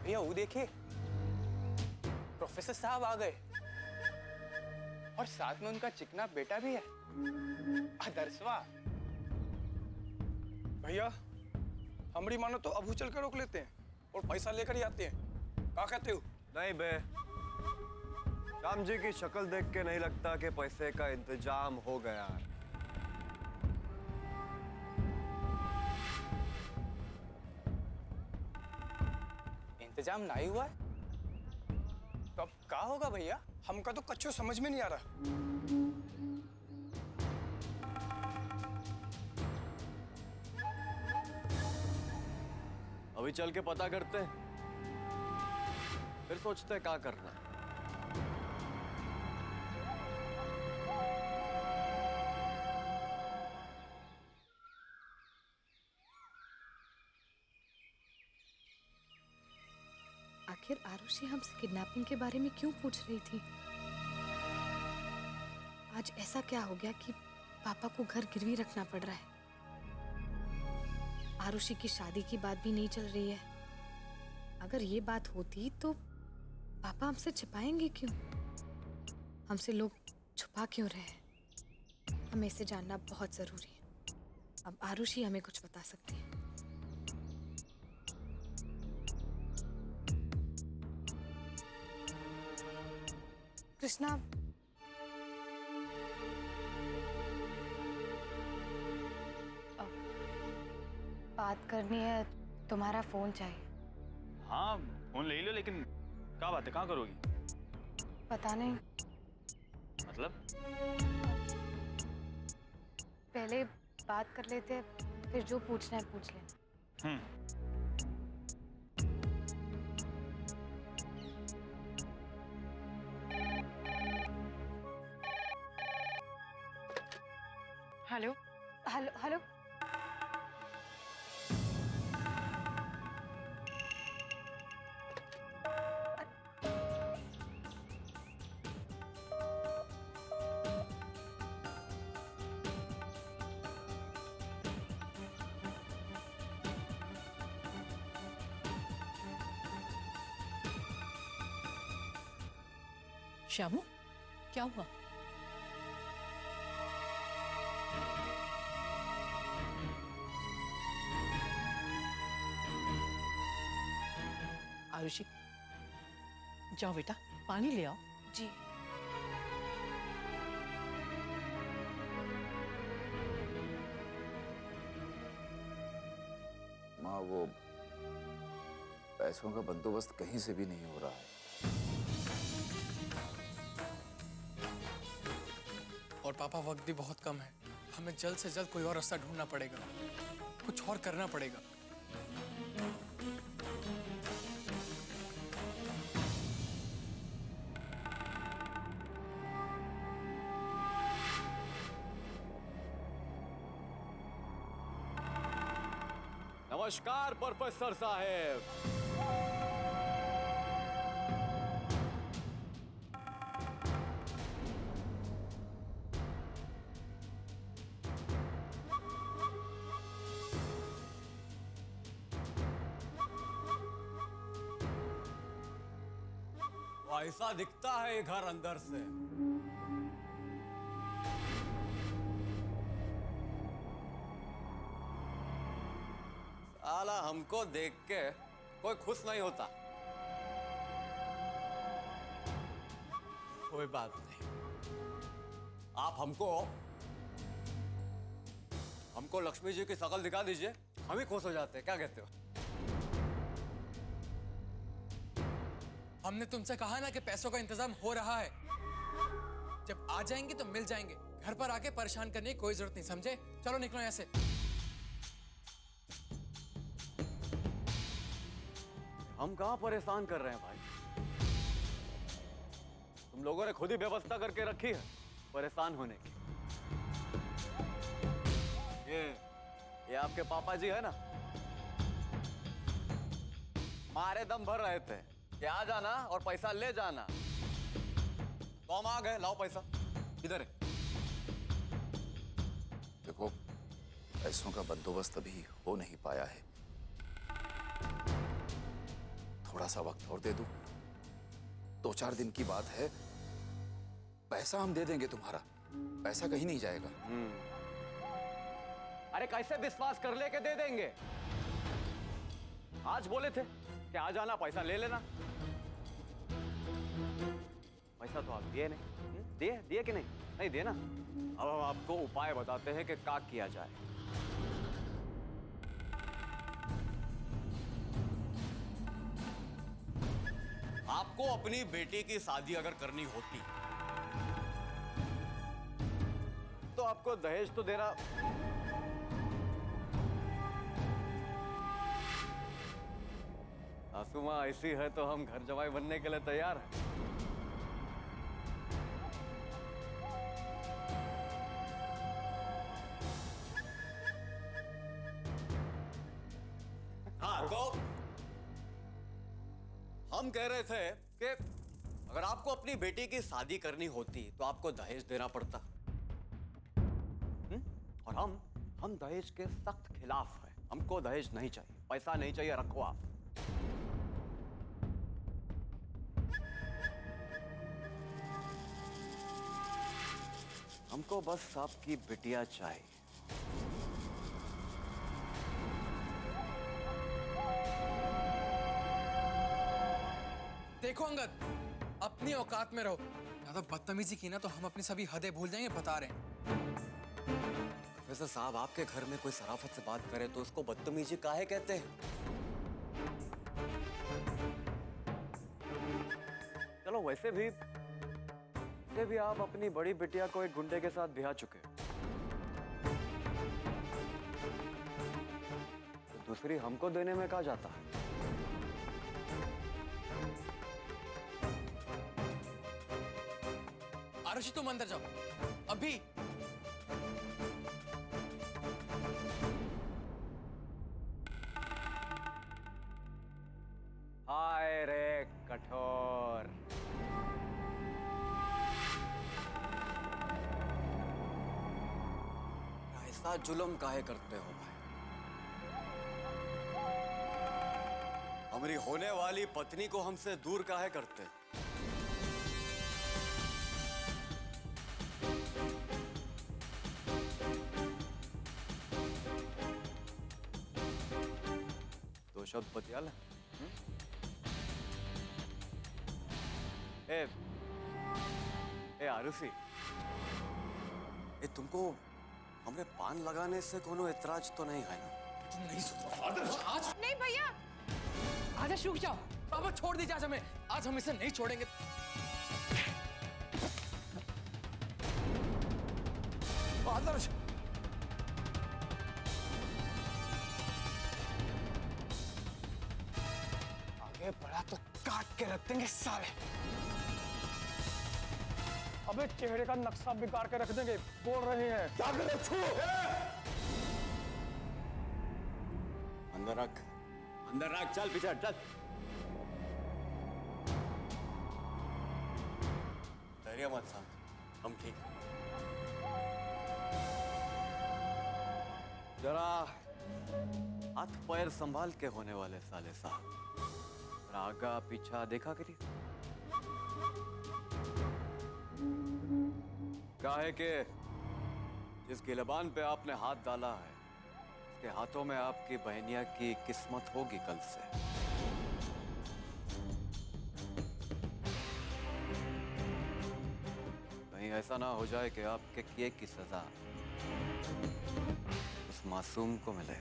भैया वो देखिए, प्रोफेसर साहब आ गए और साथ में उनका चिकना बेटा भी है, आदर्शवा। भैया हमारी मानो तो अबू चल कर रोक लेते हैं और पैसा लेकर ही आते हैं। क्या कहते हो? नहीं बे, श्याम जी की शक्ल देख के नहीं लगता कि पैसे का इंतजाम हो गया है। इंतजाम नहीं हुआ है तो अब क्या होगा भैया? हमका तो कच्चो समझ में नहीं आ रहा। अभी चल के पता करते हैं, फिर सोचते हैं क्या करना है। आखिर आरुषि हमसे किडनैपिंग के बारे में क्यों पूछ रही थी? आज ऐसा क्या हो गया कि पापा को घर गिरवी रखना पड़ रहा है? आरुषि की शादी की बात भी नहीं चल रही है। अगर ये बात होती तो पापा हमसे छिपाएंगे क्यों? हमसे लोग छुपा क्यों रहे? हमें इसे जानना बहुत जरूरी है। अब आरुषि हमें कुछ बता सकती है। कृष्णा, बात करनी है, तुम्हारा फोन चाहिए। हाँ फोन ले लो, लेकिन क्या बात है, कहाँ करोगी? पता नहीं, मतलब? पहले बात कर लेते, फिर जो पूछना है पूछ लेना। Hello hello hello. श्यामू, क्या हुआ? आरुषि, जाओ बेटा, पानी ले आओ। जी। माँ, वो पैसों का बंदोबस्त कहीं से भी नहीं हो रहा है। और पापा वक्त भी बहुत कम है। हमें जल्द से जल्द कोई और रास्ता ढूंढना पड़ेगा, कुछ और करना पड़ेगा। नमस्कार प्रोफेसर साहेब। ऐसा दिखता है ये घर अंदर से। साला हमको देख के कोई खुश नहीं होता। कोई बात नहीं, आप हमको लक्ष्मी जी की शक्ल दिखा दीजिए, हम ही खुश हो जाते हैं। क्या कहते हो? हमने तुमसे कहा ना कि पैसों का इंतजाम हो रहा है। जब आ जाएंगे तो मिल जाएंगे। घर पर आके परेशान करने की कोई जरूरत नहीं, समझे? चलो निकलो यहाँ से। हम कहां परेशान कर रहे हैं भाई? तुम लोगों ने खुद ही व्यवस्था करके रखी है परेशान होने की। ये आपके पापा जी है ना, मारे दम भर रहे थे कि आ जाना और पैसा ले जाना, तो हम आ गए। लाओ पैसा, किधर है? देखो, पैसों का बंदोबस्त अभी हो नहीं पाया है। थोड़ा सा वक्त और दे दूं। 2-4 दिन की बात है, पैसा हम दे देंगे तुम्हारा, पैसा कहीं नहीं जाएगा। अरे कैसे विश्वास कर ले के दे देंगे? आज बोले थे कि आ जाना, पैसा ले लेना। पैसा तो आप दिए नहीं। दिए कि नहीं? नहीं दिए ना। अब हम आपको उपाय बताते हैं कि क्या किया जाए। आपको अपनी बेटी की शादी अगर करनी होती तो आपको दहेज तो देना। सासू माँ ऐसी है तो हम घर जमाई बनने के लिए तैयार हैं। हाँ, तो हम कह रहे थे कि अगर आपको अपनी बेटी की शादी करनी होती तो आपको दहेज देना पड़ता। और हम दहेज के सख्त खिलाफ हैं। हमको दहेज नहीं चाहिए, पैसा नहीं चाहिए, रखो आप। हमको बस आपकी बिटिया चाहिए। देखो अंगद, अपनी औकात में रहो। ज्यादा बदतमीजी की ना तो हम अपनी सभी हदें भूल जाएंगे, बता रहे हैं। प्रोफेसर साहब, आपके घर में कोई शराफत से बात करे तो उसको बदतमीजी काहे कहते हैं? चलो वैसे भी आप अपनी बड़ी बिटिया को एक गुंडे के साथ ब्याह चुके हो, तो दूसरी हमको देने में कहा जाता है। आरुषि तुम अंदर जाओ अभी। हाय रे कठोर। ऐसा जुल्म काहे करते हो भाई? हमारी होने वाली पत्नी को हमसे दूर काहे करते? दो शब्द बतियाल। ए आरुषि, तुमको हमरे पान लगाने से कोनो एतराज तो नहीं है ना? तुम नहीं सुधरो आज। नहीं भैया, आदर्श रुक जाओ। बाबा छोड़ दीजिए आज हमें, आज हम इसे नहीं छोड़ेंगे। आदर्श, आगे बढ़ा तो काट के रख देंगे साले। अबे चेहरे का नक्शा बिगाड़ के रख देंगे, बोल रहे हैं। अंदर रख, चल पीछे चल। धैर्य मत शांत, हम ठीक हैं। जरा हाथ पैर संभाल के होने वाले साले साहब। आगा पीछा देखा करिए। काहे के जिस गिलबान पे आपने हाथ डाला है उसके हाथों में आपकी बहनिया की किस्मत होगी कल से। कहीं ऐसा ना हो जाए कि आपके किए की सजा उस मासूम को मिले।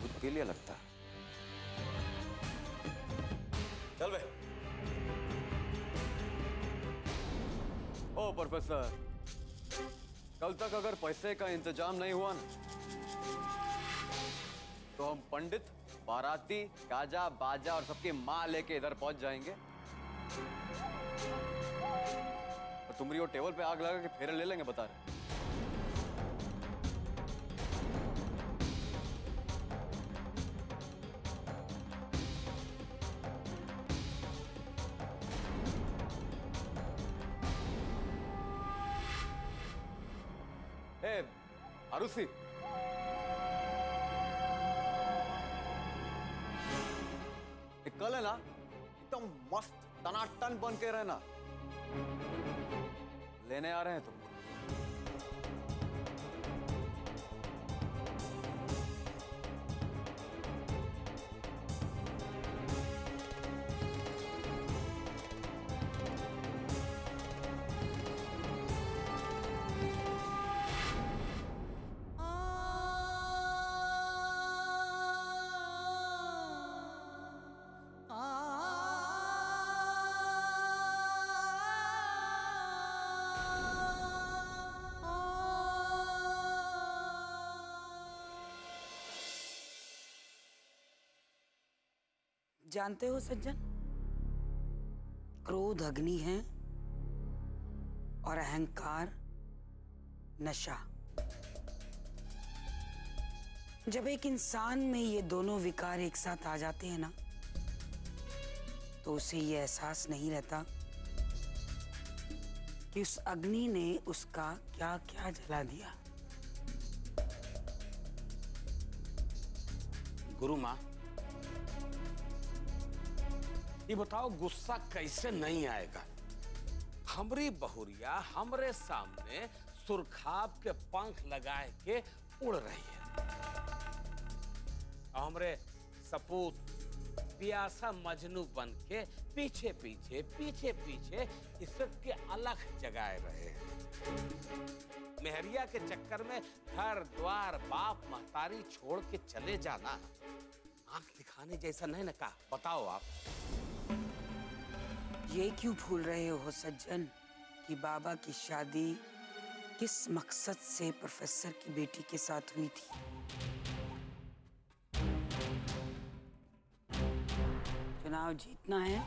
दूध के लिए लगता है। चल बे। ओ प्रोफेसर, कल तक अगर पैसे का इंतजाम नहीं हुआ ना तो हम पंडित, बाराती, गाजा बाजा और सबकी माँ लेके इधर पहुंच जाएंगे और तुम्हारी वो टेबल पे आग लगा के फेरे ले लेंगे, बता रहे। आरुषि, कल है ना एकदम मस्त टनाटन बन के रहना। लेने आ रहे हैं तुमको। जानते हो सज्जन, क्रोध अग्नि है और अहंकार नशा। जब एक इंसान में ये दोनों विकार एक साथ आ जाते हैं ना, तो उसे ये एहसास नहीं रहता कि उस अग्नि ने उसका क्या क्या जला दिया। गुरु माँ, ये बताओ गुस्सा कैसे नहीं आएगा? हमरी बहुरिया हमरे सामने सुरखाब के पंख लगाए के उड़ रही है। हमरे सपूत प्यासा मजनू बन के पीछे पीछे पीछे पीछे इसके अलग जगाए रहे हैं। मेहरिया के चक्कर में घर द्वार बाप महतारी छोड़ के चले जाना आंख दिखाने जैसा नहीं ना? कहा बताओ आप। ये क्यों भूल रहे हो सज्जन कि बाबा की शादी किस मकसद से प्रोफेसर की बेटी के साथ हुई थी? चुनाव जीतना है।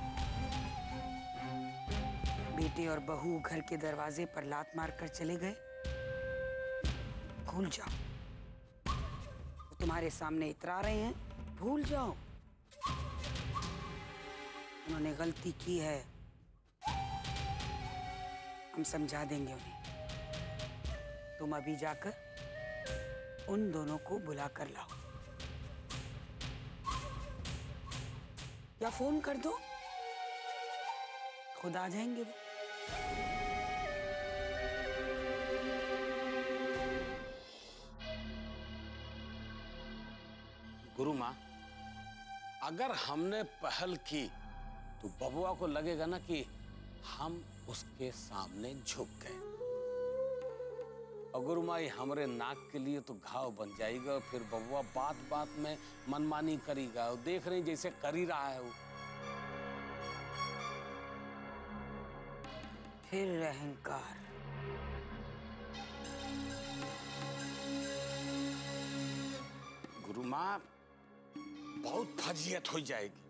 बेटे और बहू घर के दरवाजे पर लात मारकर चले गए। भूल जाओ, वो तुम्हारे सामने इतरा रहे हैं, भूल जाओ। उन्होंने गलती की है, हम समझा देंगे उन्हें। तुम अभी जाकर उन दोनों को बुला कर लाओ, या फोन कर दो, खुद आ जाएंगे वो। गुरु माँ, अगर हमने पहल की तो बबुआ को लगेगा ना कि हम उसके सामने झुक गए। और गुरु माँ, ये हमारे नाक के लिए तो घाव बन जाएगा और फिर बबुआ बात बात में मनमानी करेगा। और देख रहे जैसे कर ही रहा है वो। फिर अहंकार। गुरु माँ, बहुत फजीयत हो जाएगी।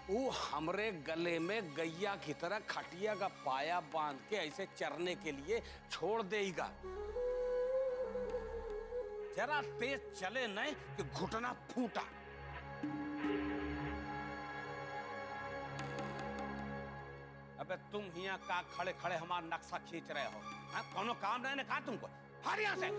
वो हमरे गले में गैया की तरह खटिया का पाया बांध के ऐसे चरने के लिए छोड़ देगा। जरा तेज चले नहीं कि घुटना फूटा। अबे तुम यहाँ का खड़े खड़े हमारा नक्शा खींच रहे हो? कोनो काम नहीं ने कहा तुमको? हर यहाँ से।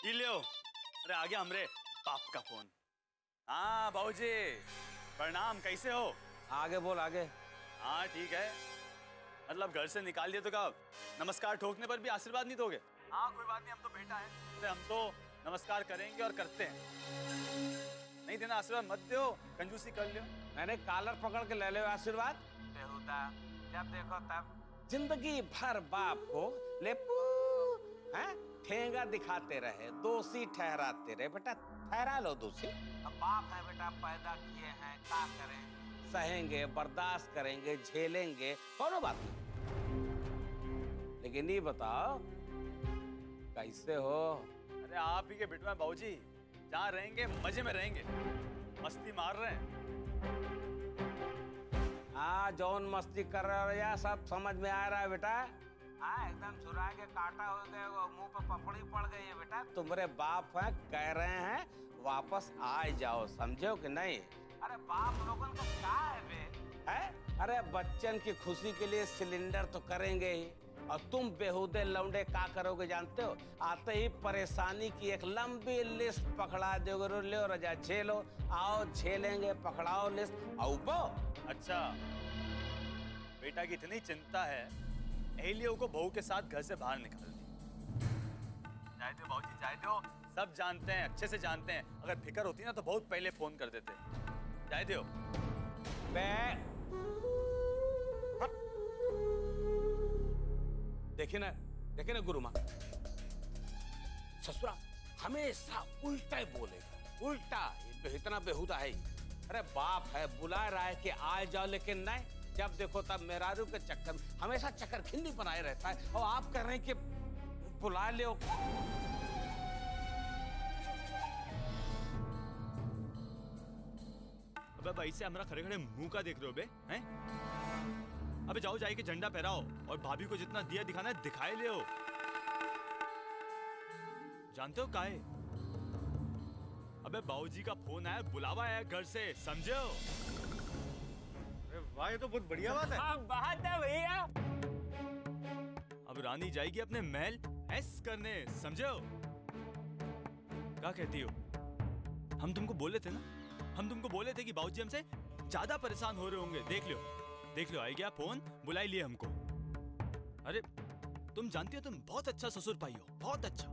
ये लियो। अरे आ गया हमरे बाप का फोन। हाँ बाबूजी, प्रणाम, कैसे हो? आगे बोल आगे। हाँ ठीक है। मतलब घर से निकाल दिया तो क्या नमस्कार ठोकने पर भी आशीर्वाद नहीं दोगे? हाँ कोई बात नहीं, हम तो बेटा है, अरे हम तो नमस्कार करेंगे और करते हैं। नहीं देना आशीर्वाद मत दो, कंजूसी कर लियो। मैंने कॉलर पकड़ के ले लो आशीर्वाद। बेहुदा, जब देखो तब जिंदगी भर बाप को ले हैं ठेंगा दिखाते रहे, दोषी ठहराते रहे। बेटा ठहरा लो दोषी। अब बाप है बेटा, पैदा किए हैं, क्या करें? सहेंगे, बर्दाश्त करेंगे, झेलेंगे, कोनो बात नहीं। लेकिन ये बताओ कैसे हो? अरे आप ही के बेटवा बाबूजी, जहाँ रहेंगे मजे में रहेंगे, मस्ती मार रहे हैं। हाँ जौन मस्ती कर रहे हो या सब समझ में आ रहा है बेटा। हाँ एकदम चुरा के काटा हो गए, मुंह पे पपड़ी पड़ गई है बेटा। तुम्हारे बाप है कह रहे हैं वापस आ जाओ, समझो कि नहीं? अरे बाप लोगन का क्या है बे? है? अरे बच्चन की खुशी के लिए सिलेंडर तो करेंगे ही, और तुम बेहुदे लौंडे क्या करोगे जानते हो? आते ही परेशानी की एक लंबी लिस्ट पकड़ा दोगे। लो रजा झेलो, आओ झेलेंगे, पकड़ाओ लिस्ट आओ। अच्छा बेटा की इतनी चिंता है, एलियो को बहू के साथ घर से बाहर निकाल दी। जाए दो बाबूजी, जाए दो, सब जानते हैं, अच्छे से जानते हैं। अगर फिक्र होती ना तो बहुत पहले फोन कर देते। जाए दो। देखिए ना गुरु माँ, ससुरा हमेशा उल्टा ही बोलेगा, उल्टा। इतना बेहुदा है। अरे बाप है बुला रहा है कि आ जाओ, लेकिन नहीं, जब देखो तब मेहरारू के चक्कर में हमेशा चक्कर खिंडी बनाए रहता है। और आप कह रहे हैं कि बुला ले। अबे भाई से हमारा खड़े खड़े मुंह का देख रहे हो बे? हैं? अबे जाओ जाके झंडा फहराओ और भाभी को जितना दिया दिखाना है दिखाए ले। जानते हो काहे? अबे बाबूजी का फोन आया, बुलावा आया घर से, समझो? अरे वाह, ये तो बहुत बढ़िया बात है। हाँ बात है भैया। अब रानी जाएगी अपने महल ऐस करने, समझो? क्या कहती हो? हम तुमको बोले थे ना, हम तुमको बोले थे कि बाबूजी हमसे ज्यादा परेशान हो रहे होंगे। देख लो आ गया फोन, बुला लिए हमको। अरे तुम जानती हो तुम बहुत अच्छा ससुर पाई हो, बहुत अच्छा।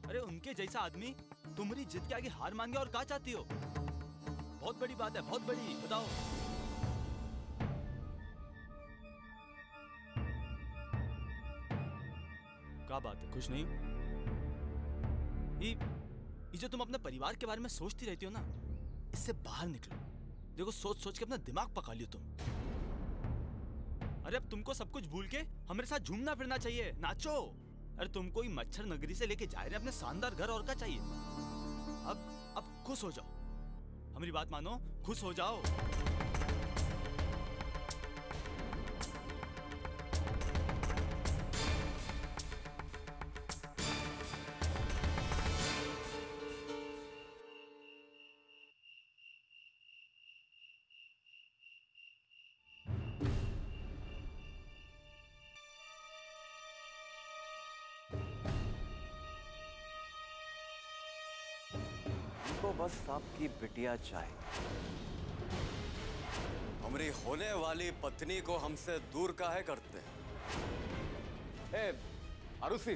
अरे उनके जैसा आदमी तुम्हारी जिद के आगे हार मान गया और क्या चाहती हो? बहुत बड़ी बात है, बहुत बड़ी। बताओ। क्या बात है? खुश नहीं? ये जो तुम अपने परिवार के बारे में सोचती रहती हो ना, इससे बाहर निकलो। देखो सोच सोच के अपना दिमाग पका लियो तुम। अरे अब तुमको सब कुछ भूल के हमारे साथ झूमना फिरना चाहिए, नाचो। अरे तुमको ही मच्छर नगरी से लेके जा रहे हैं अपने शानदार घर, और क्या चाहिए? अब खुश हो जाओ, हमारी बात मानो, खुश हो जाओ। तो बस आपकी बिटिया चाहिए। हमारी होने वाली पत्नी को हमसे दूर काहे करते हैं? ए आरुषि,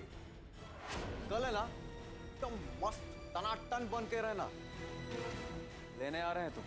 कल है ना तो मस्त टनाटन बन के रहना, लेने आ रहे हैं तुम।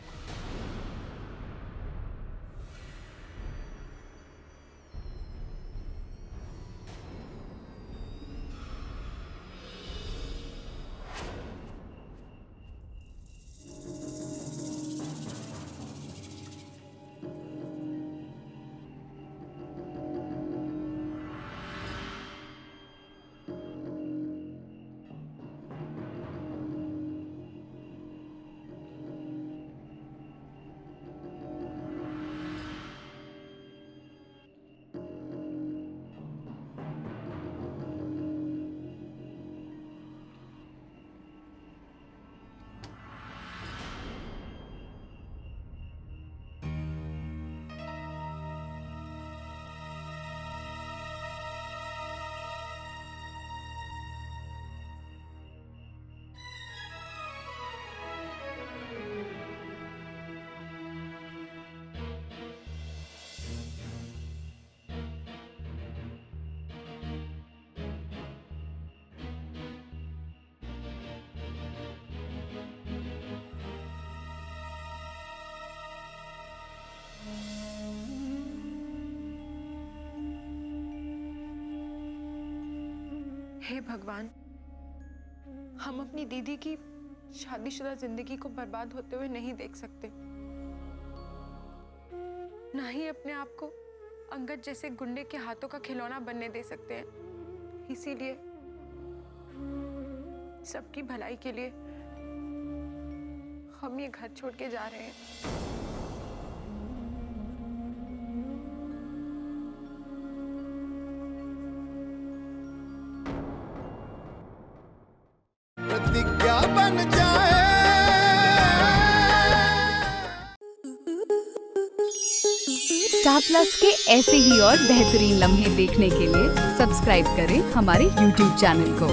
हे भगवान, हम अपनी दीदी की शादीशुदा जिंदगी को बर्बाद होते हुए नहीं देख सकते, ना ही अपने आप को अंगद जैसे गुंडे के हाथों का खिलौना बनने दे सकते हैं। इसीलिए सबकी भलाई के लिए हम ये घर छोड़ के जा रहे हैं। बन जाए। स्टार प्लस के ऐसे ही और बेहतरीन लम्हे देखने के लिए सब्सक्राइब करें हमारे YouTube चैनल को।